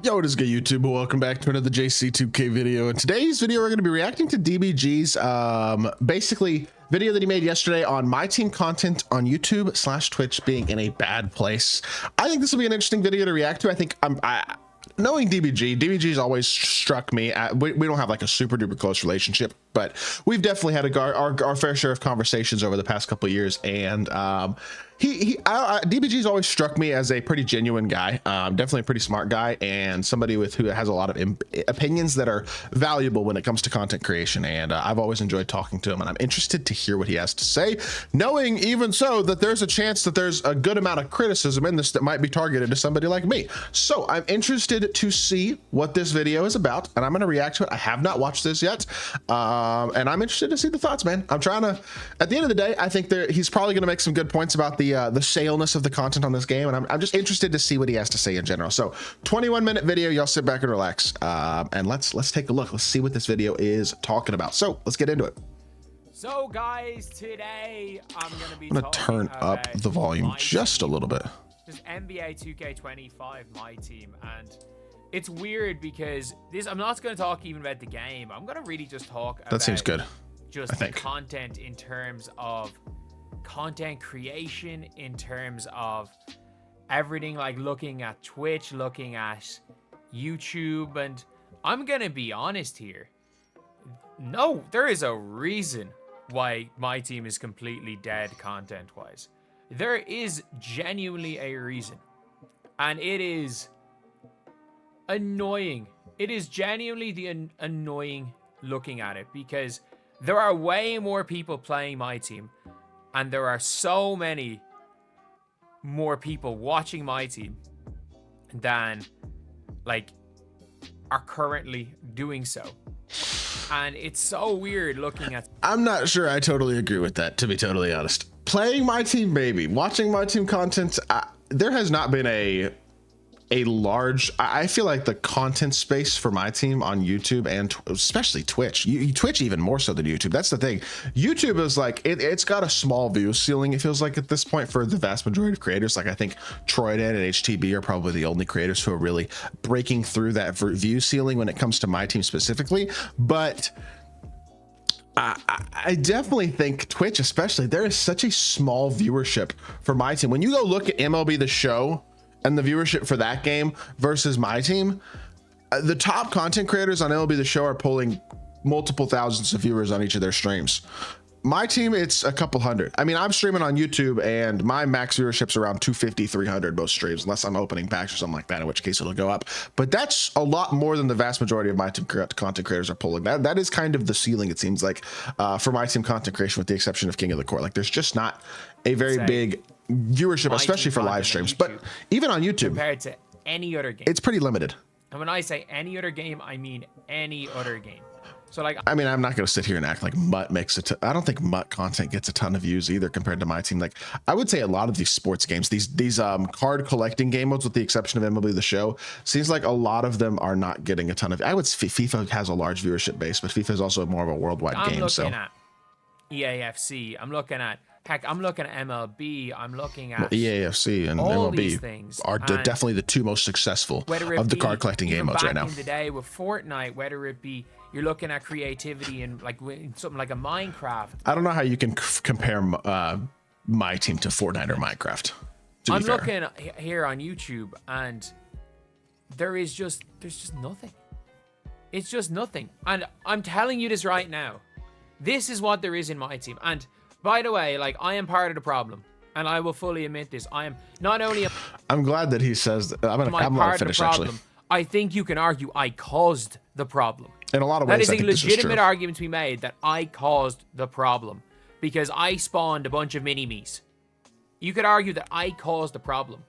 Yo, what is good, YouTube? Welcome back to another JC2K video. In today's video, we're going to be reacting to DBG'S basically video that he made yesterday on MyTEAM content on YouTube / Twitch being in a bad place. I think this will be an interesting video to react to. I think knowing DBG's always struck me. We don't have like a super duper close relationship, but we've definitely had our fair share of conversations over the past couple of years, and DBG's always struck me as a pretty genuine guy, definitely a pretty smart guy, and somebody who has a lot of opinions that are valuable when it comes to content creation. And I've always enjoyed talking to him, and I'm interested to hear what he has to say, knowing even so that there's a chance that there's a good amount of criticism in this that might be targeted to somebody like me. So I'm interested to see what this video is about, and I'm going to react to it. I have not watched this yet, and I'm interested to see the thoughts, man. I'm trying to, at the end of the day, I think he's probably going to make some good points about the saleness of the content on this game, and I'm just interested to see what he has to say in general. So 21-minute video, y'all sit back and relax, and let's take a look. Let's see what this video is talking about. So let's get into it. So guys, today I'm gonna turn up the volume just a little bit. Just NBA 2K25 MyTEAM, and it's weird because I'm not going to talk even about the game. I'm going to really just talk about that seems good. Just the content in terms of content creation, in terms of everything, like looking at Twitch, looking at YouTube. And I'm going to be honest here. No, there is a reason why MyTEAM is completely dead content-wise. There is genuinely a reason, and it is annoying. It is genuinely annoying looking at it, because there are way more people playing MyTEAM, and there are so many more people watching MyTEAM than like are currently doing so. And it's so weird looking at. I'm not sure I totally agree with that, to be totally honest. Playing MyTEAM, baby, watching MyTEAM content, there has not been a large, I feel like the content space for MyTEAM on YouTube, and especially Twitch, Twitch even more so than YouTube. That's the thing. YouTube is like, it's got a small view ceiling, it feels like, at this point, for the vast majority of creators. Like, I think Troydan and HTB are probably the only creators who are really breaking through that view ceiling when it comes to MyTEAM specifically. But I definitely think Twitch, especially, there is such a small viewership for MyTEAM. When you go look at MLB The Show and the viewership for that game versus MyTEAM, the top content creators on MLB The Show are pulling multiple thousands of viewers on each of their streams. MyTEAM, it's a couple hundred. I mean, I'm streaming on YouTube, and my max viewership's around 250, 300 most streams, unless I'm opening packs or something like that, in which case it'll go up. But that's a lot more than the vast majority of MyTEAM content creators are pulling. That is kind of the ceiling, it seems like, for MyTEAM content creation, with the exception of King of the Court. Like, there's just not a very big viewership, especially for live streams. But even on YouTube, compared to any other game, it's pretty limited. And when I say any other game, I mean any other game. So, like, I mean, I'm not going to sit here and act like Mutt makes it. I don't think Mutt content gets a ton of views either compared to MyTEAM. Like, I would say a lot of these sports games, these card collecting game modes, with the exception of MLB The Show, seems like a lot of them are not getting a ton of. I would say FIFA has a large viewership base, but FIFA is also more of a worldwide game. So I'm looking at EAFC. I'm looking at, heck, I'm looking at MLB. I'm looking at EAFC and MLB are definitely the two most successful of the card collecting game modes right now. Back in the day with Fortnite, whether it be you're looking at creativity and like something like a Minecraft. I don't know how you can compare MyTEAM to Fortnite or Minecraft. I'm looking here on YouTube, and there's just nothing. It's just nothing. And I'm telling you this right now. This is what there is in MyTEAM. And by the way, like, I am part of the problem, and I will fully admit this. I am not only. I'm glad that he says that. I'm gonna finish actually. I think you can argue I caused the problem. In a lot of ways, that is a legitimate argument to be made, that I caused the problem because I spawned a bunch of mini-me's. You could argue that I caused the problem,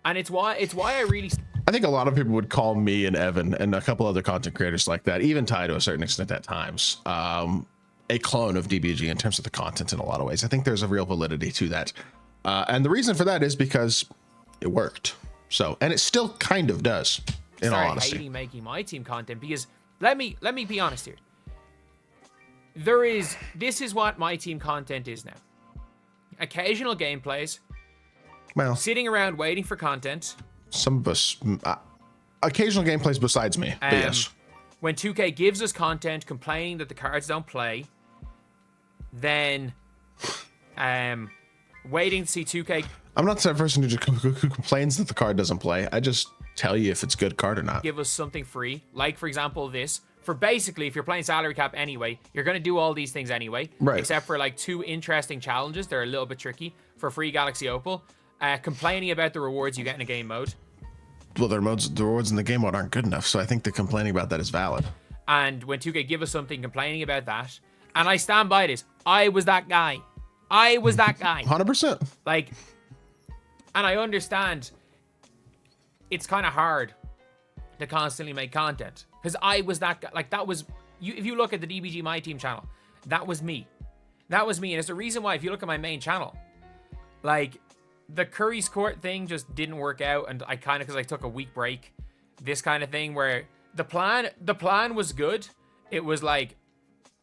and it's why I really. I think a lot of people would call me and Evan and a couple other content creators like that, even Ty to a certain extent at times, a clone of DBG in terms of the content in a lot of ways. I think there's a real validity to that, and the reason for that is because it worked. So, and it still kind of does. In all honesty, hating making MyTEAM content, because let me be honest here. This is what MyTEAM content is now. Occasional gameplays. Well, sitting around waiting for content. Some of us, occasional gameplays besides me. But yes. When 2K gives us content complaining that the cards don't play, then waiting to see 2K. I'm not the person who complains that the card doesn't play. I just tell you if it's a good card or not. Give us something free, like for example this. For basically, if you're playing salary cap anyway, you're going to do all these things anyway. Right. Except for like 2 interesting challenges. They're a little bit tricky. For free Galaxy Opal. Complaining about the rewards you get in a game mode. Well, the rewards in the game mode aren't good enough, so I think the complaining about that is valid. And when 2K give us something complaining about that, and I stand by this, I was that guy. I was that guy. 100%. Like, and I understand it's kind of hard to constantly make content. Because I was that guy. Like, that was, if you look at the DBG MyTEAM channel, that was me. That was me. And it's the reason why, if you look at my main channel, like, the Curry's Court thing just didn't work out, and I kind of, because I took a week break, this kind of thing where the plan was good. It was like,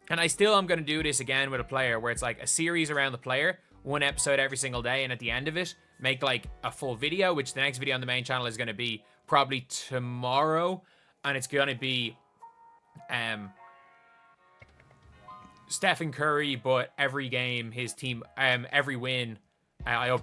and I still am going to do this again with a player where it's like a series around the player, 1 episode every single day, and at the end of it, make like a full video, which the next video on the main channel is going to be probably tomorrow, and it's going to be Stephen Curry, but every game, his team, every win, I hope.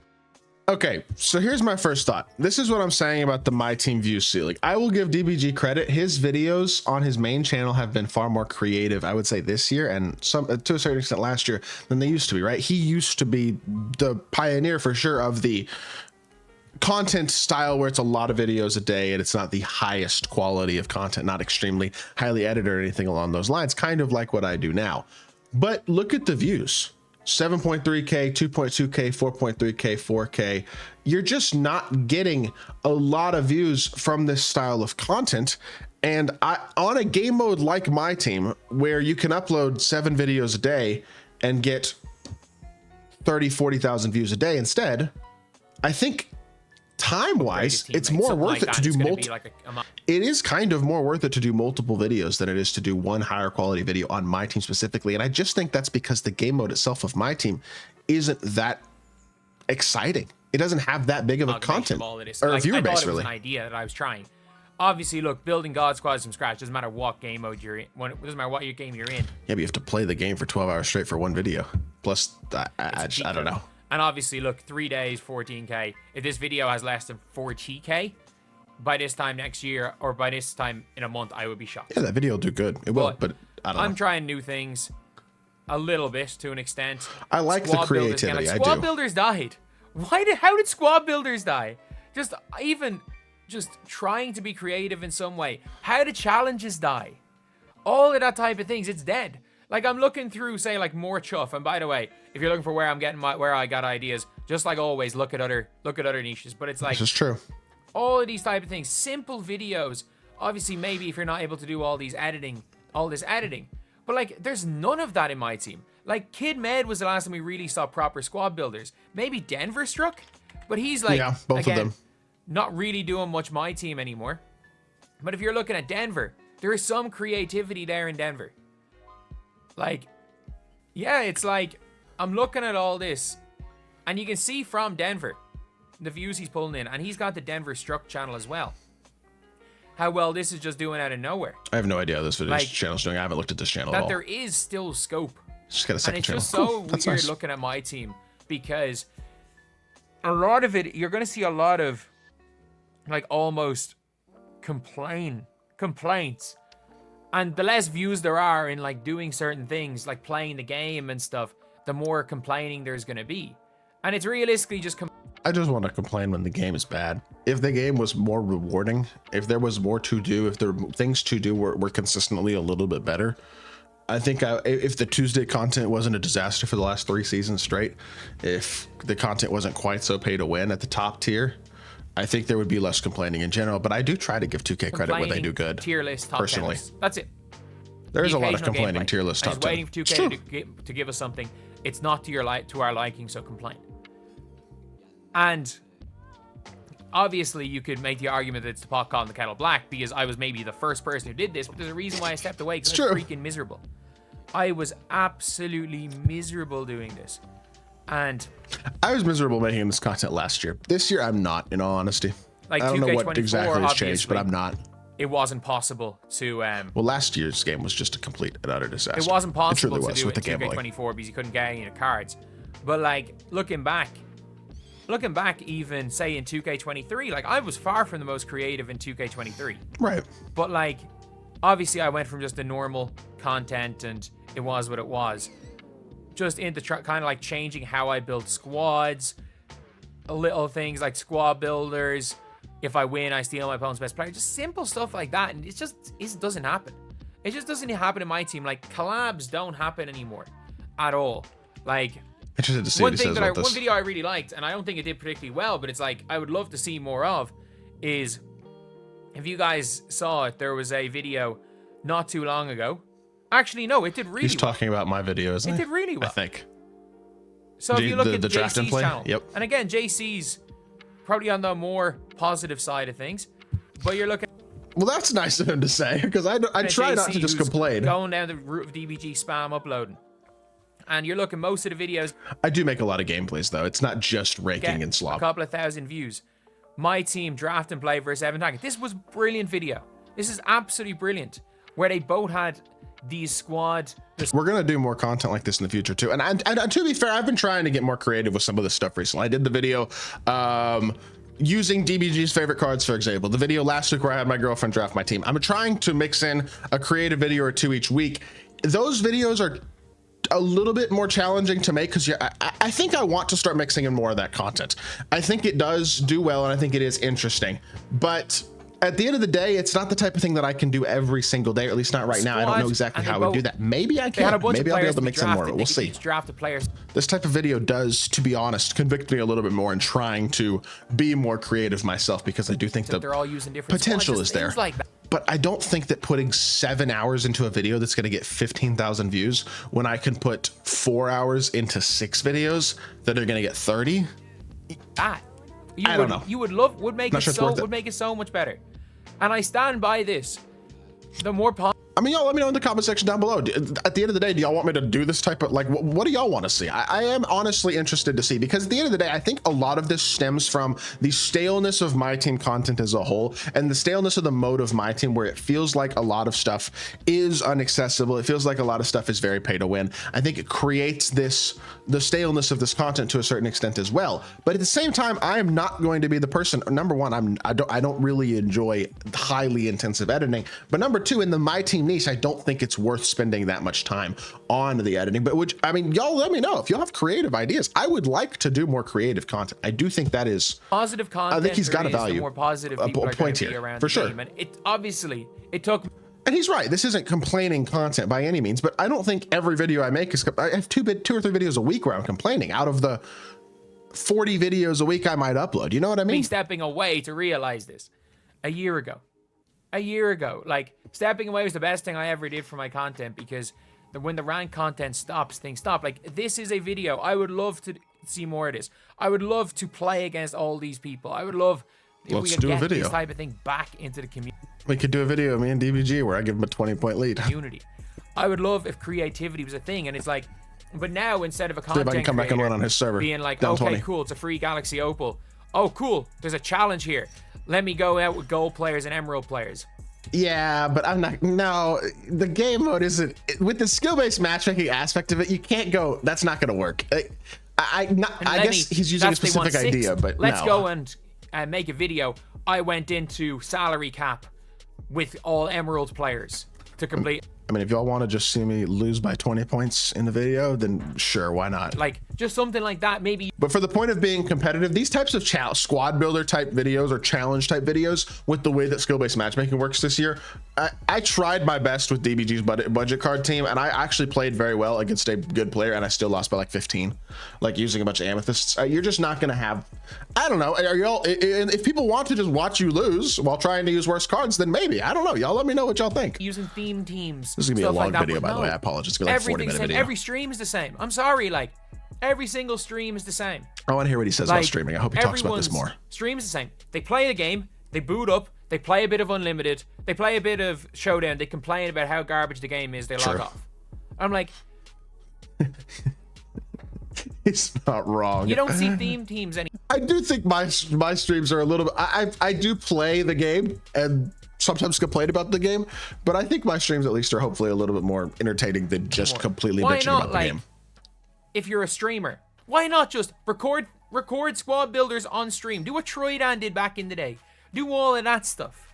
Okay, so here's my first thought. This is what I'm saying about the MyTEAM view ceiling. I will give DBG credit. His videos on his main channel have been far more creative, I would say, this year, and some to a certain extent last year, than they used to be, right? He used to be the pioneer for sure of the content style where it's a lot of videos a day and it's not the highest quality of content, not extremely highly edited or anything along those lines, kind of like what I do now. But look at the views. 7.3K, 2.2K, 4.3K, 4K. You're just not getting a lot of views from this style of content. And on a game mode like MyTEAM, where you can upload 7 videos a day and get 40,000 views a day instead, I think time-wise, it's more worth it to do multiple. It is kind of more worth it to do multiple videos than it is to do one higher quality video on MyTEAM specifically. And I just think that's because the game mode itself of MyTEAM isn't that exciting. It doesn't have that big of a content or a viewer base, really. An idea that I was trying. Obviously, look, building God Squads from scratch doesn't matter what game mode you're in. It doesn't matter what your game you're in. Yeah, but you have to play the game for 12 hours straight for one video. Plus, I don't know. And obviously, look, 3 days, 14K. If this video has less than 40K, by this time next year, or by this time in a month, I would be shocked. Yeah, that video will do good. It will, but I don't know. I'm trying new things a little bit to an extent. I like the creativity. Like, Squad Builders died. How did Squad Builders die? Just trying to be creative in some way. How did challenges die? All of that type of things, it's dead. Like, I'm looking through, say, like, more chuff. And by the way, if you're looking for where I'm getting where I got ideas, just like always, look at other niches. But it's like, this is true. All of these type of things, simple videos. Obviously, maybe if you're not able to do all this editing, but like, there's none of that in MyTEAM. Like, Kid Med was the last time we really saw proper squad builders. Maybe Denver Struck, but he's like, yeah, both of them, not really doing much MyTEAM anymore. But if you're looking at Denver, there is some creativity there in Denver. Like, yeah, it's like, I'm looking at all this, and you can see from Denver the views he's pulling in, and he's got the Denver Struck channel as well. How well this is just doing out of nowhere. I have no idea how this channel's doing. I haven't looked at this channel at all. There is still scope. Just got a second channel. And it's just so weird nice. Looking at MyTEAM, because a lot of it, you're going to see a lot of, like, almost complaints. And the less views there are in, like, doing certain things, like playing the game and stuff, the more complaining there's going to be. And it's realistically just... I just want to complain when the game is bad. If the game was more rewarding, if there was more to do, if there were things to do were consistently a little bit better, I think if the Tuesday content wasn't a disaster for the last 3 seasons straight, if the content wasn't quite so pay to win at the top tier, I think there would be less complaining in general. But I do try to give 2K credit when they do good. Tier list, top personally. 10 That's it. There is a lot of complaining tier list top 10. Waiting for 2K to give us something. It's not to our liking, so complain. And obviously, you could make the argument that it's the pot calling the kettle black, because I was maybe the first person who did this, but there's a reason why I stepped away, because I was freaking miserable. I was absolutely miserable doing this. And I was miserable making this content last year. This year, I'm not, in all honesty. Like I don't know 2K24, what exactly has changed, but obviously, I'm not. It wasn't possible to. Well, last year's game was just a complete and utter disaster. It wasn't possible truly to was do with it the in gambling. 2K24 because you couldn't get any of the cards. But like looking back, even say in 2K23, like I was far from the most creative in 2K23. Right. But like, obviously, I went from just the normal content, and it was what it was, just into kind of like changing how I build squads, little things like squad builders. If I win, I steal my opponent's best player. Just simple stuff like that, and it doesn't happen. It just doesn't happen in my team. Like collabs don't happen anymore, at all. Like. Interested to see One what he says about this. One video I really liked, and I don't think it did particularly well, but it's like I would love to see more of, is if you guys saw it, there was a video not too long ago. Actually, no, it did really well. He's talking about my video, isn't he? It did really well. I think. So if you look at the draft and JC's play? channel, Yep. and again, JC's probably on the more positive side of things, but you're looking. Well, that's nice of him to say, because I try not to just complain. Going down the route of DBG spam uploading. And you're looking most of the videos. I do make a lot of gameplays though. It's not just raking and slop. A couple of thousand views. MyTEAM draft and play versus Evan Tackett. This was a brilliant video. This is absolutely brilliant. Where they both had these squad. We're gonna do more content like this in the future too. And to be fair, I've been trying to get more creative with some of this stuff recently. I did the video using DBG's favorite cards, for example. The video last week where I had my girlfriend draft my team. I'm trying to mix in a creative video or two each week. Those videos are a little bit more challenging to make because I think I want to start mixing in more of that content. I think it does do well, and I think it is interesting, but at the end of the day, it's not the type of thing that I can do every single day, or at least not right now. I don't know exactly how I would do that. Maybe I can. Maybe I'll be able to mix in more, but we'll see. Draft players. This type of video does, to be honest, convict me a little bit more in trying to be more creative myself, because I do think the they're all using different potential is there. Like that. But I don't think that putting 7 hours into a video that's going to get 15,000 views when I can put 4 hours into 6 videos that are going to get 30. I don't know. You would make it so much better. And I stand by this. The more I mean, y'all let me know in the comment section down below. At the end of the day, do y'all want me to do this type of, like, what do y'all want to see? I am honestly interested to see, because at the end of the day, I think a lot of this stems from the staleness of MyTEAM content as a whole, and the staleness of the mode of MyTEAM, where it feels like a lot of stuff is inaccessible. It feels like a lot of stuff is very pay to win. I think it creates the staleness of this content to a certain extent as well. But at the same time, I am not going to be the person. Number one, I don't really enjoy highly intensive editing. But number two, in the MyTEAM niche, I don't think it's worth spending that much time on the editing. But which, I mean, y'all let me know if y'all have creative ideas. I would like to do more creative content. I do think that is positive content. I think he's got a value. The more positive people are going to be around for sure. And it took. And he's right. This isn't complaining content by any means, but I don't think every video I make is. I have two or three videos a week where I'm complaining out of the 40 videos a week I might upload. You know what I mean? Me stepping away to realize this a year ago, like stepping away was the best thing I ever did for my content, because when the rank content stops, things stop. Like, this is a video. I would love to see more of this. I would love to play against all these people. I would love if we could get this type of thing back into the community. We could do a video of me and DBG where I give him a 20-point lead. I would love if creativity was a thing, and it's like, but now instead of a content see if I can come back and run on his server, being like, down okay, 20. cool, it's a free Galaxy Opal. Oh, cool, there's a challenge here. Let me go out with gold players and emerald players. Yeah, but I'm not. No, the game mode isn't with the skill-based matchmaking aspect of it. You can't go. That's not going to work. I guess he's using a specific idea, but let's go and make a video. I went into salary cap with all emerald players to complete. I mean, if y'all want to just see me lose by 20 points in the video, then sure, why not? Like, just something like that, maybe. But for the point of being competitive, these types of squad builder type videos or challenge type videos, with the way that skill-based matchmaking works this year, I tried my best with DBG's budget card team, and I actually played very well against a good player, and I still lost by like 15, like using a bunch of amethysts. You're just not going to have, I don't know. Are y'all, if people want to just watch you lose while trying to use worse cards, then maybe. I don't know. Y'all let me know what y'all think. Using theme teams. This is gonna be a long video, by the way. I apologize. It's gonna be like a 40-minute video. Every stream is the same. I'm sorry, like, every single stream is the same. I want to hear what he says about streaming. I hope he talks about this more. Stream is the same. They play the game, they boot up, they play a bit of Unlimited, they play a bit of Showdown, they complain about how garbage the game is, they log off. I'm like, He's not wrong. You don't see theme teams any. I do think my streams are a little bit. I do play the game and sometimes complain about the game, but I think my streams at least are hopefully a little bit more entertaining than just completely bitching about the game. If you're a streamer, why not just record squad builders on stream? Do what Troydan did back in the day. Do all of that stuff.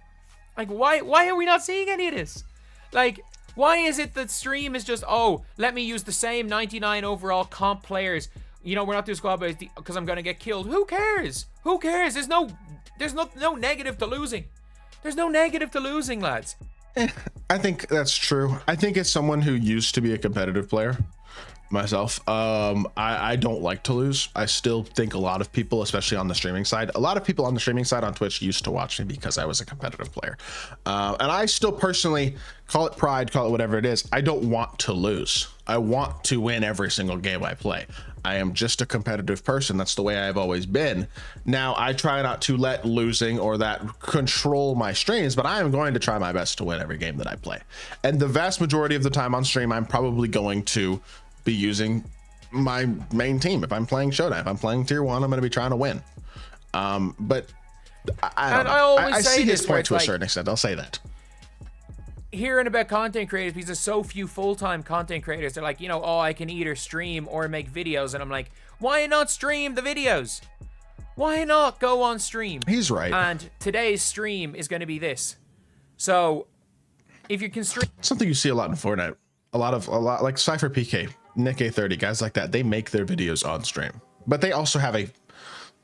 Like, why are we not seeing any of this? Like, why is it that stream is just, oh, let me use the same 99 overall comp players. You know, we're not doing squad builders because I'm gonna get killed. Who cares? Who cares? There's no negative to losing. There's no negative to losing, lads. I think that's true. I think as someone who used to be a competitive player myself, I don't like to lose. I still think a lot of people, especially on the streaming side, a lot of people on the streaming side on Twitch used to watch me because I was a competitive player. And I still personally, call it pride, call it whatever it is, I don't want to lose. I want to win every single game I play. I am just a competitive person. That's the way I've always been. Now, I try not to let losing or that control my streams, but I am going to try my best to win every game that I play. And the vast majority of the time on stream, I'm probably going to be using my main team. If I'm playing Showdown, if I'm playing Tier 1, I'm going to be trying to win. But I don't know. I see his point to a certain extent. I'll say that. Hearing about content creators, because there's so few full-time content creators, they're like, you know, oh, I can either stream or make videos, and I'm like, why not stream the videos? Why not go on stream? He's right. And today's stream is going to be this. So if you can stream, something you see a lot in Fortnite, a lot like Cypher PK, Nick A30, guys like that, they make their videos on stream, but they also have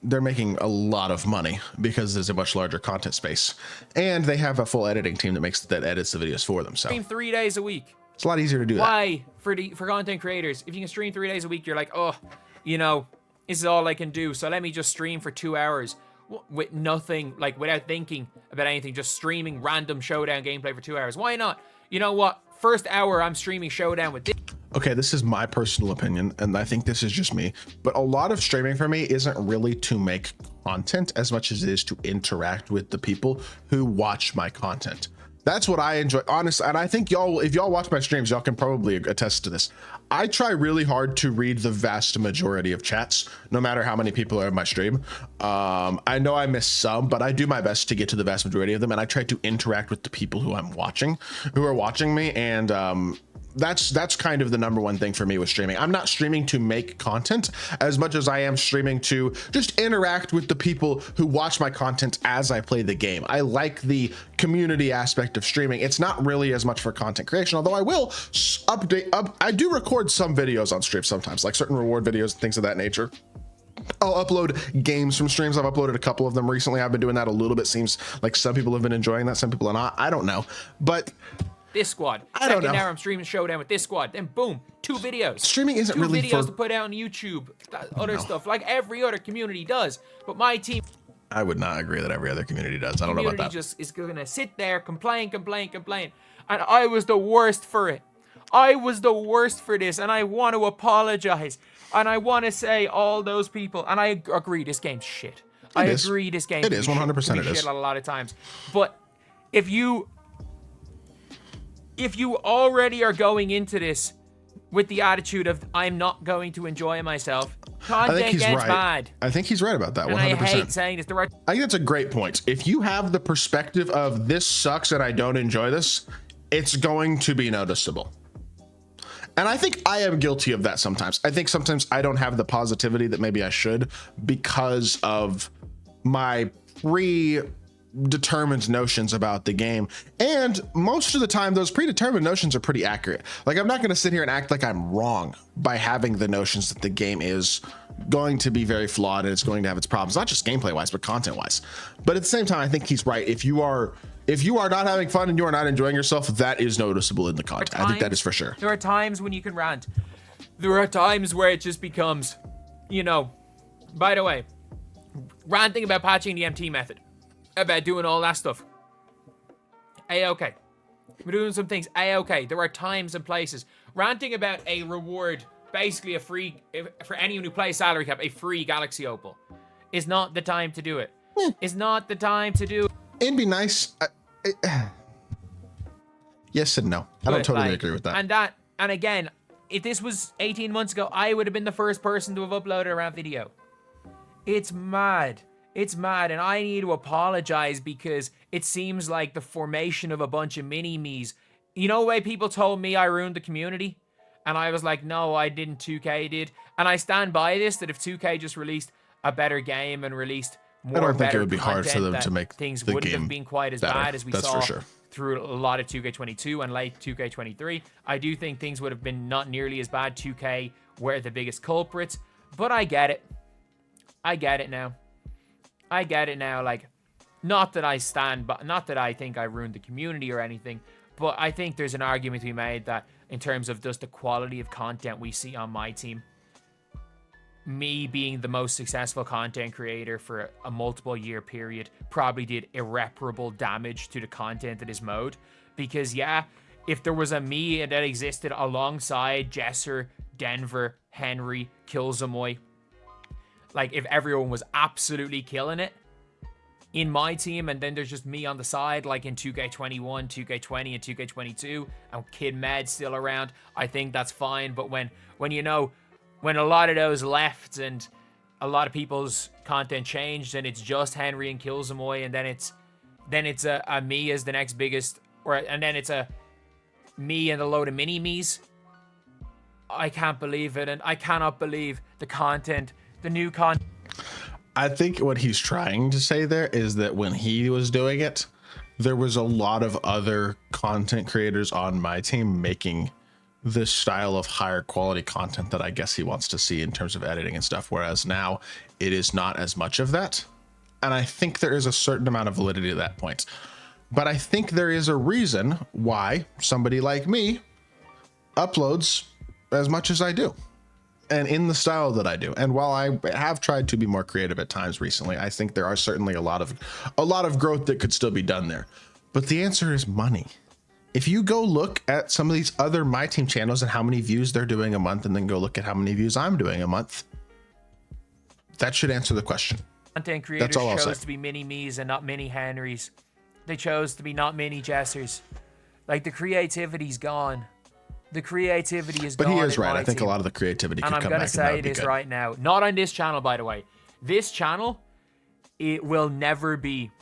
they're making a lot of money because there's a much larger content space, and they have a full editing team that edits the videos for them. So stream 3 days a week. It's a lot easier to do that. Why for content creators? If you can stream 3 days a week, you're like, oh, you know, this is all I can do. So let me just stream for 2 hours with nothing, like without thinking about anything, just streaming random Showdown gameplay for 2 hours. Why not? You know what? First hour, I'm streaming Showdown with this. Okay, this is my personal opinion, and I think this is just me, but a lot of streaming for me isn't really to make content as much as it is to interact with the people who watch my content. That's what I enjoy, honestly. And I think y'all, if y'all watch my streams, y'all can probably attest to this. I try really hard to read the vast majority of chats, no matter how many people are in my stream. I know I miss some, but I do my best to get to the vast majority of them. And I try to interact with the people who I'm watching, who are watching me. And that's kind of the number one thing for me with streaming. I'm not streaming to make content as much as I am streaming to just interact with the people who watch my content as I play the game. I like the community aspect of streaming. It's not really as much for content creation, although I will I do record some videos on stream sometimes, like certain reward videos and things of that nature. I'll upload games from streams. I've uploaded a couple of them recently. I've been doing that a little bit. Seems like some people have been enjoying that, some people are not. I don't know, but this squad. I don't know. Second hour, I'm streaming Showdown with this squad. Then boom, 2 videos. Streaming isn't really two videos to put out on YouTube. Other stuff like every other community does. But my team, I would not agree that every other community does. I don't know about that. Just is gonna sit there, complain, and I was the worst for it. I was the worst for this, and I want to apologize, and I want to say all those people, and I agree, this game's shit. I agree, this game. It is 100%. It is shit a lot of times, but if you already are going into this with the attitude of I'm not going to enjoy myself, content gets bad. I think he's right about that. 100%. And I hate saying this. I think that's a great point. If you have the perspective of this sucks and I don't enjoy this, it's going to be noticeable. And I think I am guilty of that sometimes. I think sometimes I don't have the positivity that maybe I should because of my predetermined notions about the game. And most of the time, those predetermined notions are pretty accurate. Like, I'm not going to sit here and act like I'm wrong by having the notions that the game is going to be very flawed and it's going to have its problems, not just gameplay wise, but content wise. But at the same time, I think he's right. If you are not having fun and you are not enjoying yourself, that is noticeable in the content. I think that is for sure. There are times when you can rant. There are times where it just becomes, you know, by the way, ranting about patching the MT method, about doing all that stuff. A-okay. We're doing some things. A-okay. There are times and places. Ranting about a reward, basically a free, for anyone who plays salary cap, a free Galaxy Opal, is not the time to do it. It's not the time to do it. It'd be nice. Yes and no. I don't totally agree with that. And again, if this was 18 months ago, I would have been the first person to have uploaded a rant video. It's mad. It's mad, and I need to apologize because it seems like the formation of a bunch of mini-me's. You know the way people told me I ruined the community? And I was like, no, I didn't, 2K did. And I stand by this, that if 2K just released a better game and released more I don't think it better would be hard for them to make things the wouldn't game have been quite as better. bad as we That's saw for sure. through a lot of 2K22 and late 2K23. I do think things would have been not nearly as bad. 2K were the biggest culprits, but I get it. I get it now. I get it now. Like, not that I stand, but not that I think I ruined the community or anything, but I think there's an argument to be made that in terms of just the quality of content we see on MyTEAM, me being the most successful content creator for a multiple year period probably did irreparable damage to the content of this mode. Because yeah, if there was a me that existed alongside Jesser, Denver, Henry, Killzamoy, like if everyone was absolutely killing it in MyTEAM, and then there's just me on the side, like in 2K21, 2K20, and 2K22, and Kid Med still around, I think that's fine. But when you know, when a lot of those left and a lot of people's content changed, and it's just Henry and Killzamoy, and then it's a me as the next biggest, and then it's a me and a load of mini-me's, I can't believe it, and I cannot believe the content, the new content. I think what he's trying to say there is that when he was doing it, there was a lot of other content creators on MyTEAM making this style of higher quality content that I guess he wants to see in terms of editing and stuff. Whereas now it is not as much of that. And I think there is a certain amount of validity to that point. But I think there is a reason why somebody like me uploads as much as I do, and in the style that I do. And while I have tried to be more creative at times recently, I think there are certainly a lot of growth that could still be done there. But the answer is money. If you go look at some of these other MyTEAM channels and how many views they're doing a month, and then go look at how many views I'm doing a month, that should answer the question. Content creators chose to be mini-me's and not mini-Henrys. They chose to be not mini-Jessers. Like, the creativity's gone. The creativity is gone. But he is right. I think a lot of the creativity could come back. And I'm going to say this right now. Not on this channel, by the way. This channel, it will never be...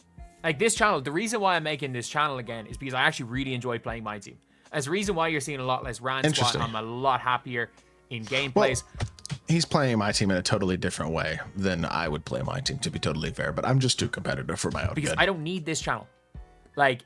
Like, this channel, the reason why I'm making this channel again is because I actually really enjoy playing MyTEAM. As the reason why you're seeing a lot less rants, why I'm a lot happier in gameplays. Well, he's playing MyTEAM in a totally different way than I would play MyTEAM, to be totally fair. But I'm just too competitive for my own good. I don't need this channel. Like...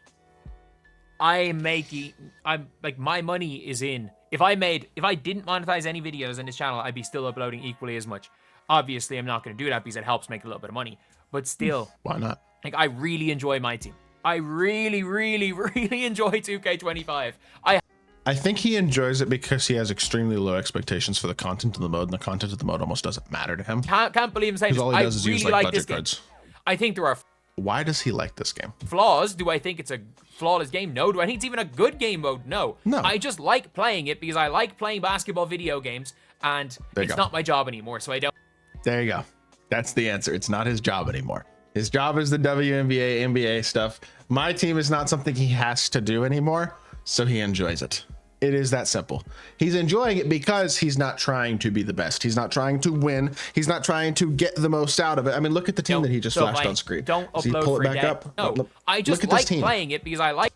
I'm like, my money is in. If I didn't monetize any videos on this channel, I'd be still uploading equally as much. Obviously, I'm not going to do that because it helps make a little bit of money. But still, why not? Like, I really enjoy MyTEAM. I really, really, really enjoy 2K25. I think he enjoys it because he has extremely low expectations for the content of the mode, and the content of the mode almost doesn't matter to him. Can't believe I'm saying this. All he does is use like budget cards. I think there are. Why does he like this game? Flaws? Do I think it's a flawless game? No. Do I think it's even a good game mode? No. No. I just like playing it because I like playing basketball video games, and it's not my job anymore, so I don't. There you go. That's the answer. It's not his job anymore. His job is the WNBA, NBA stuff. MyTEAM is not something he has to do anymore, so he enjoys it. It is that simple. He's enjoying it because he's not trying to be the best. He's not trying to win. He's not trying to get the most out of it. I mean, look at the team that he just flashed on screen. Don't upload for a day. No, I just like playing it because I like.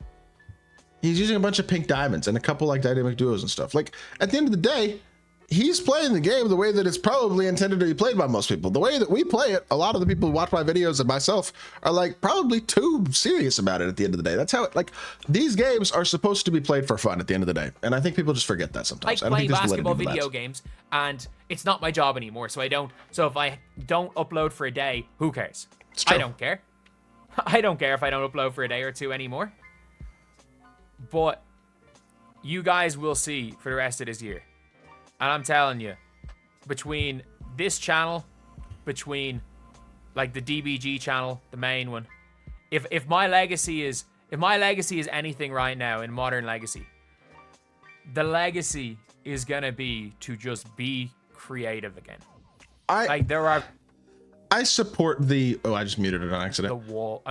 He's using a bunch of pink diamonds and a couple like dynamic duos and stuff. Like, at the end of the day, he's playing the game the way that it's probably intended to be played by most people. The way that we play it, a lot of the people who watch my videos and myself are like probably too serious about it at the end of the day. That's how it, like, these games are supposed to be played for fun at the end of the day. And I think people just forget that sometimes. I like playing basketball video games, and it's not my job anymore. So if I don't upload for a day, who cares? I don't care. I don't care if I don't upload for a day or two anymore. But you guys will see for the rest of this year. And I'm telling you, between this channel, between like the DBG channel, the main one, if my legacy is anything right now in Modern Legacy, the legacy is gonna be to just be creative again. I support the. Oh, I just muted it on accident. The wall.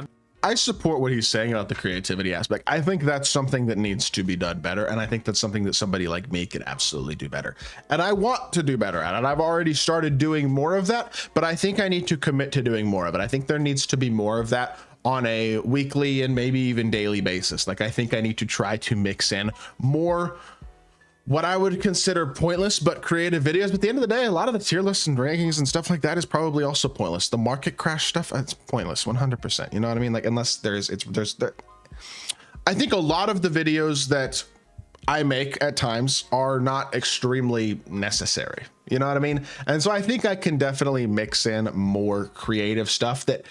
I support what he's saying about the creativity aspect. I think that's something that needs to be done better. And I think that's something that somebody like me could absolutely do better. And I want to do better at it. I've already started doing more of that, but I think I need to commit to doing more of it. I think there needs to be more of that on a weekly and maybe even daily basis. Like, I think I need to try to mix in more what I would consider pointless but creative videos. But at the end of the day, a lot of the tier lists and rankings and stuff like that is probably also pointless. The market crash stuff, it's pointless 100%. You know what I mean? Like, unless I think a lot of the videos that I make at times are not extremely necessary. You know what I mean? And so I think I can definitely mix in more creative stuff that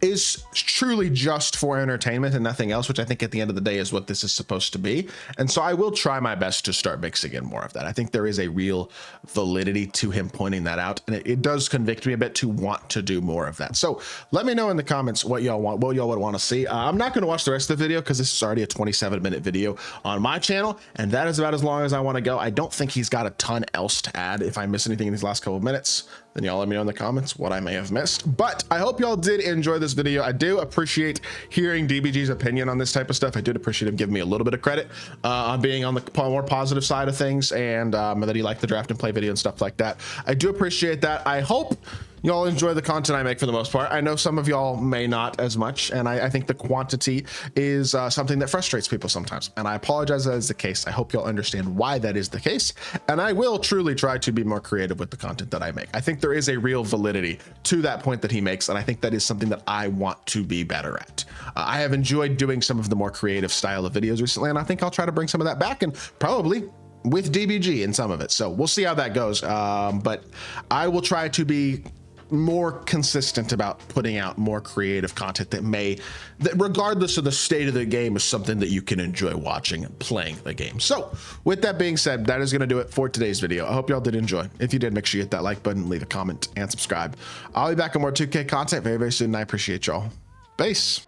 is truly just for entertainment and nothing else, which I think at the end of the day is what this is supposed to be. And so I will try my best to start mixing in more of that. I think there is a real validity to him pointing that out, and it does convict me a bit to want to do more of that. So let me know in the comments what y'all want, what y'all would want to see. I'm not going to watch the rest of the video because this is already a 27-minute video on my channel, and that is about as long as I want to go. I don't think he's got a ton else to add. If I miss anything in these last couple of minutes, then y'all let me know in the comments what I may have missed. But I hope y'all did enjoy this video. I do appreciate hearing DBG's opinion on this type of stuff. I did appreciate him giving me a little bit of credit on being on the more positive side of things, and that he liked the draft and play video and stuff like that. I do appreciate that. I hope y'all enjoy the content I make for the most part. I know some of y'all may not as much, and I think the quantity is something that frustrates people sometimes, and I apologize that is the case. I hope y'all understand why that is the case, and I will truly try to be more creative with the content that I make. I think there is a real validity to that point that he makes, and I think that is something that I want to be better at. I have enjoyed doing some of the more creative style of videos recently, and I think I'll try to bring some of that back, and probably with DBG in some of it. So we'll see how that goes, but I will try to be more consistent about putting out more creative content that regardless of the state of the game, is something that you can enjoy watching and playing the game. So with that being said, that is going to do it for today's video. I hope y'all did enjoy. If you did, make sure you hit that like button, leave a comment, and subscribe. I'll be back on more 2K content very, very soon, and I appreciate y'all. Peace.